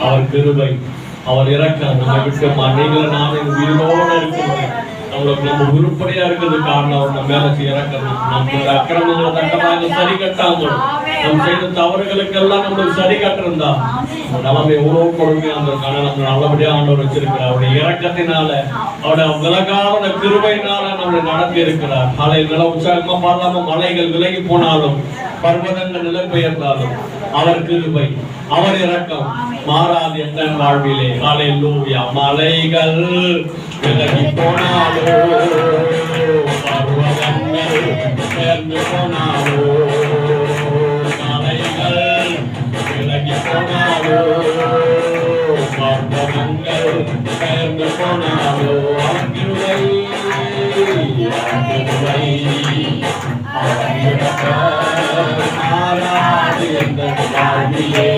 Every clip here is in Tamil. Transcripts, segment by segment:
அவர் கிருபை, அவர் இரக்கம் நம்மை விட்டு நீங்களும் நானும் உயிரோடு இருக்கிறது. நம்ம உருப்படியா இருக்கிறது காரணம் அவர் நம்ம மேல இறக்கிறது. நம்மளோட அக்கிரமங்களை தண்டமாக சரி கட்டாமல் நம்ம செய்த தவறுகளுக்கெல்லாம் நம்மளுக்கு சரி கட்டிருந்தா நிலைமை எவ்வளவு கொடுமையா இருந்திருக்கான நம்ம நல்லபடியா ஆண்டவர் வச்சிருக்கிறார். அவருடைய இரக்கத்தினால அவருடைய விலகாத கிருபையினால நம்மளை நடத்தி இருக்கிறார். மழை நில உற்சாகமா பாடாம மலைகள் விலகி போனாலும் பர்வதங்கள் நிலை பெயர்ந்தாலும் அவர் கிருபை, அவர் இரக்கம் மாறாது என்ற வாழ்விலே. ஹல்லேலூயா. மலைகள் விலகி போனாலோ பர்வதங்கள் பெயர்ந்து போனாலோ மலைகள் விலகி போனாலோ பர்வதங்கள் பெயர்ந்து போனாலோ அவர் கிருபை, அவர் இரக்கம் மாறாது என்ற வாழ்விலே.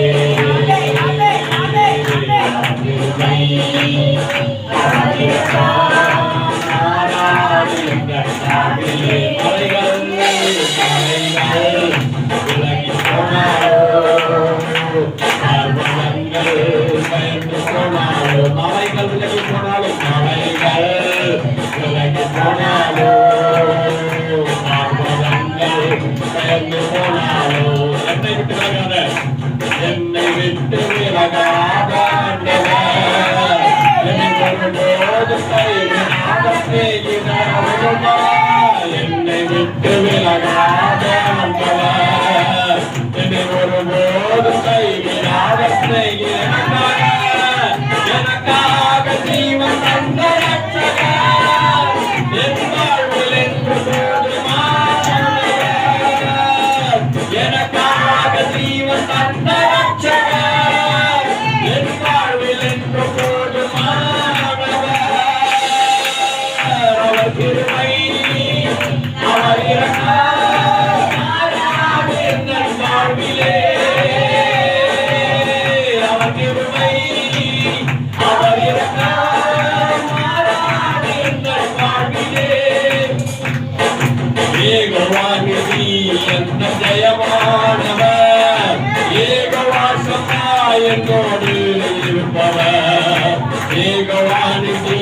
என்னை விட்டு விலகாத என்னை விட்டு விலகாத என்னை ஒருபோது கைவிடாத எனக்காக ஜீவன் தந்த ரட்சகர் என் வாழ்வில் என்று எனக்காக ஜீவன் தந்த ரட்சகர் என் வாழ்வில் என்று கிருபை, அவர் இரக்கம் மாறாது எங்கள் வாழ்விலே. அவர் கிருபை, அவர் இரக்கம் மாறாது எங்கள் வாழ்விலே. ஏகோவாநிதி என்ற ஜெயமானவர், ஏகவாசமா என்னோடு இருப்பவர். ஏகோவாநிதி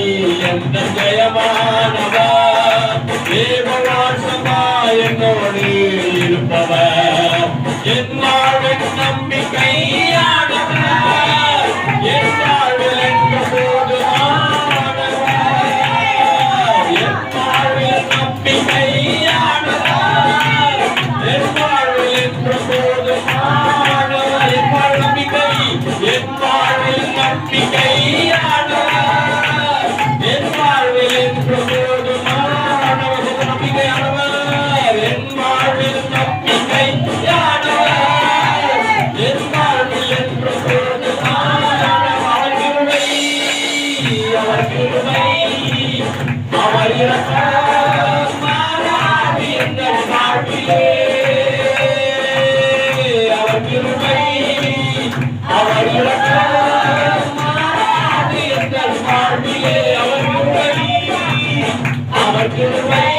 என்ற ஜெயமானவர், ஏகவாசமா என்னோடு இருப்பவர். என் வாழ்வின் நம்பிக்கையானவர், என் வாழ்வில் என்ற போதுமானவர். என் வாழ்வில் நம்பிக்கையானவர், என் வாழ்வில் என்ற போதுமானவர். என் வாழ் நம்பிக்கை, என் வாழ்வில் நம்பிக்கையானவர், என் வாழ்வில் என்று போதுமானவர். நம்பிக்கையானவர், என் வாழ்வில் நம்பிக்கையானவர், என் வாழ்வில் என்று போதுமானவர். அவர் கிருபை, அவர் கிருபை, அவர் இரக்கம் மாறாது எங்கள் வாழ்விலே. அவர் கிருபை, அவர் இரக்கம் மாறாது எங்கள் வாழ்விலே. அவர் கிருபை, அவர் கிருபை,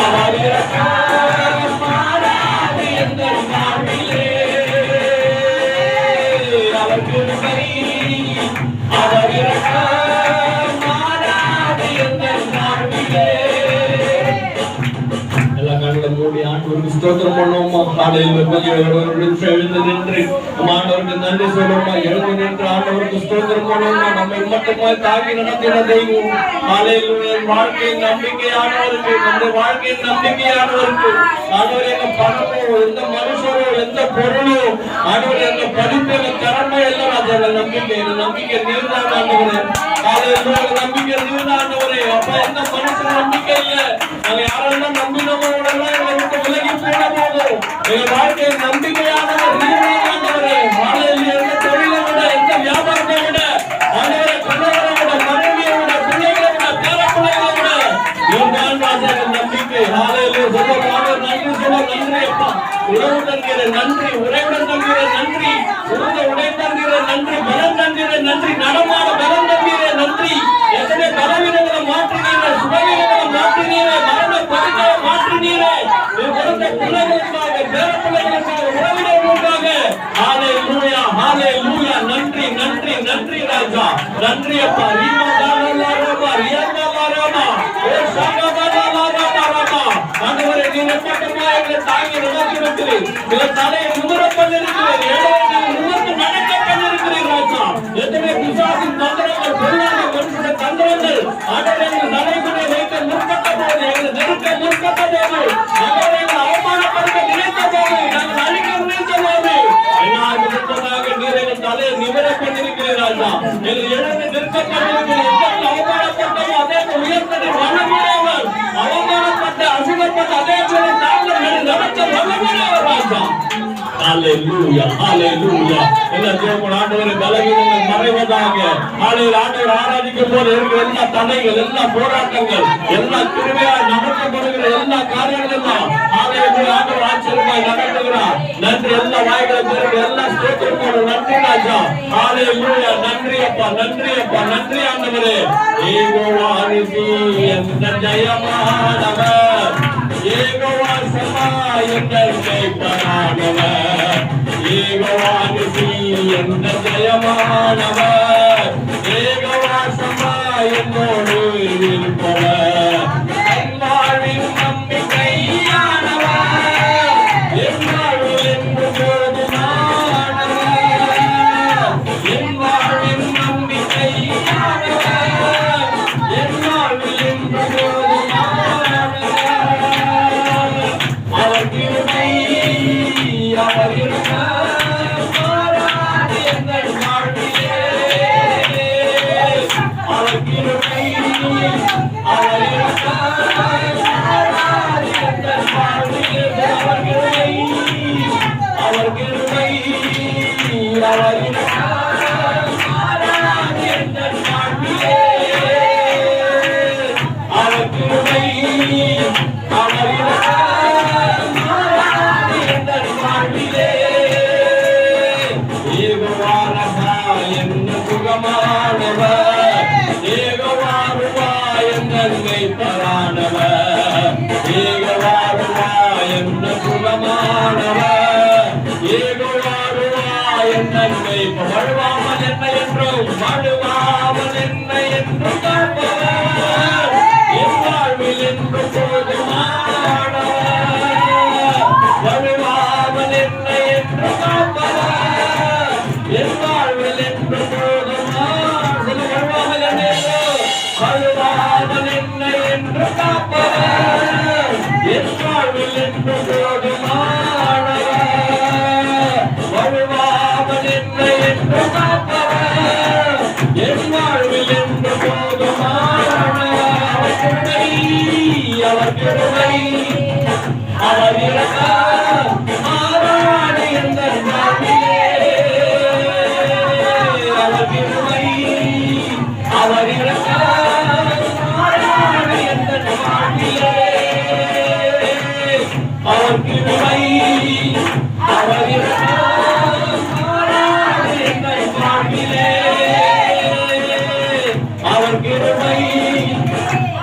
அவர் இரக்கம் மாறாது எங்கள் வாழ்விலே. அவர் கிருபை, அவர் இரக்கம் மாறாது எங்கள் வாழ்விலே. எல்லா கண்களை மூடி ஆண்டவருக்கு ஸ்தோத்திரம் பண்ணுவோமா. காலையில் எழுந்து நின்று ஆண்டவருக்கு நன்றி சொல்லுவோமா. எழுந்து நின்று ஆண்டவருக்கு ஸ்தோத்திரம் பண்ணுவோமா. நம்மை மட்டுமாய் தாக்கி நடத்தின தெய்வம். காலையில் வாழ்க்கையின் நம்பிக்கையானவருக்கு, நம்முடைய வாழ்க்கையின் நம்பிக்கையானவருக்கு ஆண்டவர் எங்க பணமோ எந்த மனுஷரோ எந்த பொருளோ ஆண்டவர் எங்க படிப்பு எங்க திறமை எல்லாம் அதோட நம்பிக்கை நீர்தான் ஆண்டவரே. காலையில் நம்பிக்கை நீர்தான் ஆண்டவரே. அப்ப எந்த மனுஷன் நம்பிக்கை இல்லை. நாங்க யாரெல்லாம் நம்பினோமோ எங்களை விட்டு விலகி போன போதும் எங்க வாழ்க்கையின் நம்பிக்கையானவர் நீர்தான் ஆண்டவரே. காலையில் எந்த தொழிலை விட எந்த வியாபாரத்தை விட ஆண்டவரை கணவரை விட மனைவியை விட பிள்ளைகளை விட பேர பிள்ளைகளை விட நீர்தான் வாசகர் நம்பிக்கை. காலையில் சொல்லுவாங்க நன்றி சொல்ல நன்றி அப்பா. உறவு தருகிற நன்றி, உறைவுடன் தருகிற நன்றி, உறந்த உடை தருகிற நன்றி, பலம் தருகிற நன்றி, நடமாட பலம் தருகிற நன்றி. எத்தனை பலவீனங்களை மாற்றினீரே, சுபவீனங்களை மாற்றினீரே, மரண பதிகளை மாற்றினீரே. பிறந்த பிள்ளைகளுக்காக, பேர பிள்ளைகளுக்காக, உறவினர்களுக்காக ஹல்லேலூயா, ஹல்லேலூயா. நன்றி ராஜா. நன்றி அப்பா. ஆண்டவரே, நீர் எப்பட்டமா எங்களை தாங்கி நடத்திருக்கிறீர். எங்கள் தலையை நிமிர பண்ணிருக்கிறீர். எங்களை நிமிர்ந்து நடக்க பண்ணிருக்கிறீர் ராஜா. எத்தனை பிசாசின் தந்திரங்கள், பொருளாதார மனுஷனுடைய தந்திரங்கள் ஆண்டவரே எங்கள் நடைமுறை வைக்க முற்பட்ட போது, எங்களை நெருக்க முற்பட்ட போது, ஆண்டவரே எங்களை அவமானப்படுத்த நினைத்த போது, நாங்கள் அழிக்க நினைத்த போது, எல்லாம் விருப்பமாக நீர் எங்கள் தலையை நிமிர பண்ணிருக்கிறீர் ராஜா. எங்கள் எழுந்து நிற்க பண்ணிருக்கிறீர். அவமானப்பட்டவோ அதே உயர்த்தனை வல்லமையானவர், அவமானப்பட்ட அசுகப்பட்ட அதே போல நாங்கள் நடத்த வல்லமையானவர் ராஜா. ஹalleluya ஹalleluya. எல்லா தேவன் ஆண்டவரே பலவீனங்கள் மறைவதாக. ஆண்டவர் ஆராதிக்கும் போது இருக்கிற எல்லா தடைகள், எல்லா போராட்டங்கள், எல்லா கிருபையா நடக்கப்படுகிற எல்லா காரியங்கள் எல்லாம் ஹalleluya ஆண்டவர் ஆச்சரியமாய் நடத்துகிறார். நன்றி. எல்லா வாய்களை திறந்து எல்லா ஸ்தோத்திரத்தோடு நன்றி ராஜா. ஹalleluya. நன்றி அப்பா, நன்றி அப்பா, நன்றி ஆண்டவரே. யெகோவா நிசி என்ற ஜெயமானவர், யெகோவா சமா எங்கள் மேய்ப்பரானவர், யெகோவா நிசி என்ற ஜெயமானவர், யெகோவா சமா என்னோடு இருப்பவர், என் வாழ்வின் நம்பிக்கையானவர், என் வாழ்வில் என்று போதுமானவர், என் வாழ்வின் நம்பிக்கையானவர், என் வாழ்வில் என்று போதுமானவர், அவர் கிருபை அவர் இரக்கம் மாறாது எங்கள் வாழ்விலே, அவர் கிருபை அவர் இரக்கம் மாறாது எங்கள் வாழ்விலே, அவர் கிருபை அவர் கிருபை அவர் இரக்கம் மாறாது எங்கள் வாழ்விலே, அவர் கிருபை அவர் இரக்கம் மாறாது எங்கள் வாழ்விலே. யெகோவா ரபா என்ன சுகமானவர், யெகோவா ருவா எங்கள் மேய்ப்பரானவர், யெகோவா ருவா என்ன சுகமானவர், யெகோவா ருவா எங்கள் மேய்ப்பர், வழுவாமல் என்ன என்றும் வழுவாமல் என்ன என்றும் காப்பவர், என் வாழ்வில் என்று போதுமானவர், வழுவாமல் என்ன என்று காப்பவர், என் வாழ்வில் என்று போதுமானவர், வழுவாமல் என்ன வழுவாமல் என்ன என்று காப்பவர், என் வாழ்வில் என்று போதுமானவர், வழுவாமல் என்ன என்று காப்பவர், என் வாழ்வில் என்று போதுமானவர், அவர் கிருபை அவர் இரக்கம் மாறாது எங்கள் வாழ்விலே, அவர் கிருபை அவர் இரக்கம் மாறாது எங்கள் வாழ்விலே, அவர் கிருபை அவர் இரக்கம் மாறாது எங்கள் வாழ்விலே, அவர் கிருபை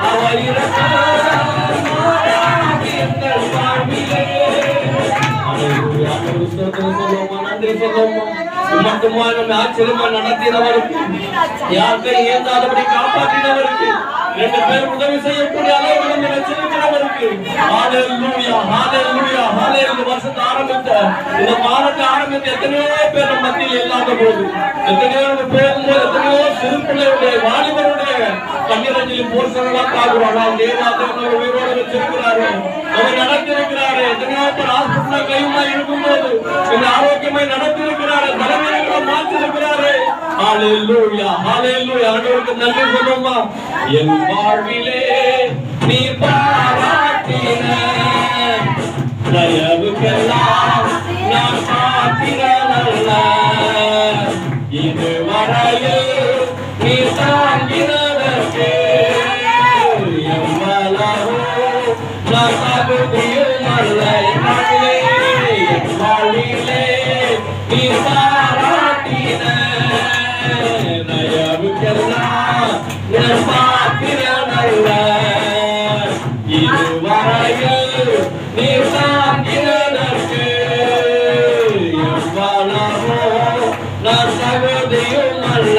அவர் இரக்கம் மாறாது எங்கள் வாழ்விலே. ஹalleluya. ஸ்தோத்திரம் சொல்லுவோமா, நன்றி சொல்லுவோமா. மட்டுமா நம்ம ஆச்சரியமா நடத்தினவருக்கு, யாருக்கை ஏந்தாதபடி காப்பாற்றினவருக்கு, 2 பேர் உதவி செய்யக்கூடிய அளவுக்கு நம்ம வச்சிருக்கிறவருக்கு, ஹalleluya ஹalleluya ஹalleluya. வருஷத்தை ஆரம்பித்த இந்த மாதத்தை ஆரம்பித்த எத்தனையோ பேர் நம்ம மத்தியில் இல்லாத போது, எத்தனையோ போகும்போது எத்தனையோ சிறு பிள்ளையுடைய வாலிபருடைய கண்ணீரஞ்சலி போர்சனலா காக்குறாங்க. தேவாதேவன் உயிரோடு வச்சிருக்கிறாரு, அவர் நடத்திருக்கிறாரு. எத்தனையோ பேர் ஹாஸ்பிட்டல்ல கையுமாய் இருக்கும்போது இந்த ஆரோக்கியமாய் நடத்திருக்கிறாரு, தலைமையில மாற்றிருக்கிறாரு. ஹalleluya ஹalleluya. ஆண்டவருக்கு நன்றி சொல்லுமா. என் வாழ்விலே நீ பாராட்டின தயவுக்கெல்லாம் நான் பாத்திரனல்ல, இதுவரையில் நீ தாங்கினதற்கு எவ்வளவோ நான் தகுதியும் அல்ல. என் வாழ்விலே நீ பாராட்டின தயவுக்கெல்லாம் நான் பாத்திரனல்ல, இதுவரையில் நீ தாங்கினதற்கு எவ்வளவோ நான் தகுதியும் அல்ல.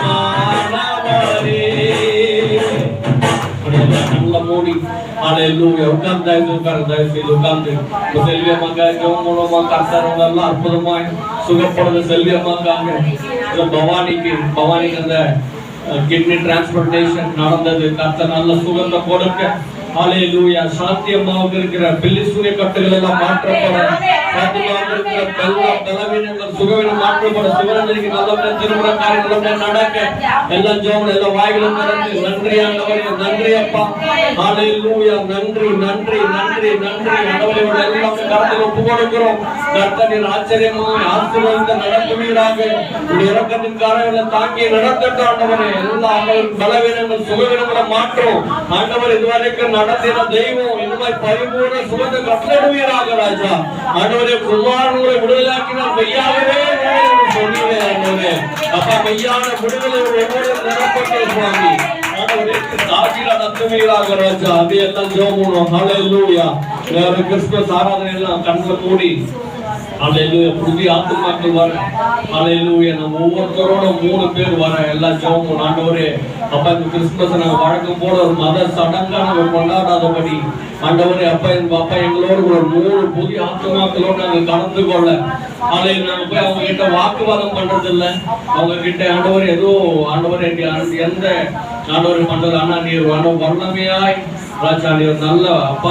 மாயமானவரே. நல்ல மூடி ஹalleluya உட்கார்ந்து தயவு செய்து உட்கார்ந்து செல்வியம்மாங்க ஜெபம் மூலமா கர்த்தரோட எல்லாம் அற்புதமாய் சுகப்படுற செல்வியம்மாங்க பவானிக்கு அந்த கிட்னி டிரான்ஸ்பிளான்டேஷன் நடந்தது. கர்த்தர் நல்ல சுகத்தை கொடுக்க ஹalleluya. சாந்தி அம்மாவுக்கு இருக்கிற பில்லிசூரிய கட்டுகள் எல்லாம் மாற்றப்பட, சாந்திமாவுக்கு இருக்கிற பலவீனங்கள் சுகவீனம் மாற்றப்பட, சிவரஞ்சனிக்கு நல்ல திருமண காரியங்கள் நடக்க எல்லாம் ஜெபம் எல்லாம் வாய்களும் திறந்து நன்றி ஆண்டவரே, நன்றி அப்பா ஹalleluya. நன்றி நன்றி நன்றி நன்றி ஆண்டவரே. எல்லாம் கர்த்தருக்கு ஒப்பு கொடுக்கிறோம். கர்த்தரின் ஆச்சரியமாய் ஆசீர்வாதத்தை நடத்துவீராக. உடைய இரக்கத்தின் காரியங்களை தாங்கி நடத்தட்டும் ஆண்டவரே. எல்லா பலவீனங்கள் சுகவீனங்களை மாற்றும் ஆண்டவர். இதுவரைக்கும் நடத்தின தெய்வம் இனிமேல் பரிபூர்ண சுகத்தை கட்டளையிடுவீராக ராஜா. ஆண்டவரே குமாரனை விடுதலாக்கினால் மெய்யாகவே சொன்னீங்க ஆண்டவரே. அப்பா மெய்யான விடுதலை நிரப்பட்ட சுவாமி ஆண்டவரே தாக்கில நடத்துவீராக ராஜா. அது எல்லாம் ஜெபம் ஹalleluya. கிறிஸ்துமஸ் ஆராதனை எல்லாம் கண்களை மூடி ஹalleluya. புதிய ஆத்துமாக்கள் வர ஹalleluya. நம்ம ஒவ்வொருத்தரோட 3 பேர் வர எல்லாம் ஜெபம் ஆண்டவரே. அப்பா இந்த கிறிஸ்துமஸ் நாங்க வழக்கம் போல ஒரு மத சடங்கா நாங்க கொண்டாடாதபடி ஆண்டவரே அப்பா எங்களோடு ஒரு 3 புதிய ஆத்துமாக்களோடு நாங்க கலந்து கொள்ள ஹalleluya. நாங்க போய் அவங்க கிட்ட வாக்குவாதம் பண்றது இல்ல. அவங்க கிட்ட ஆண்டவர் ஏதோ ஆண்டவர் எந்த ஆண்டவர் பண்றது ஆனா நீர் வல்லமையாய் ராஜா, நீர் நல்ல அப்பா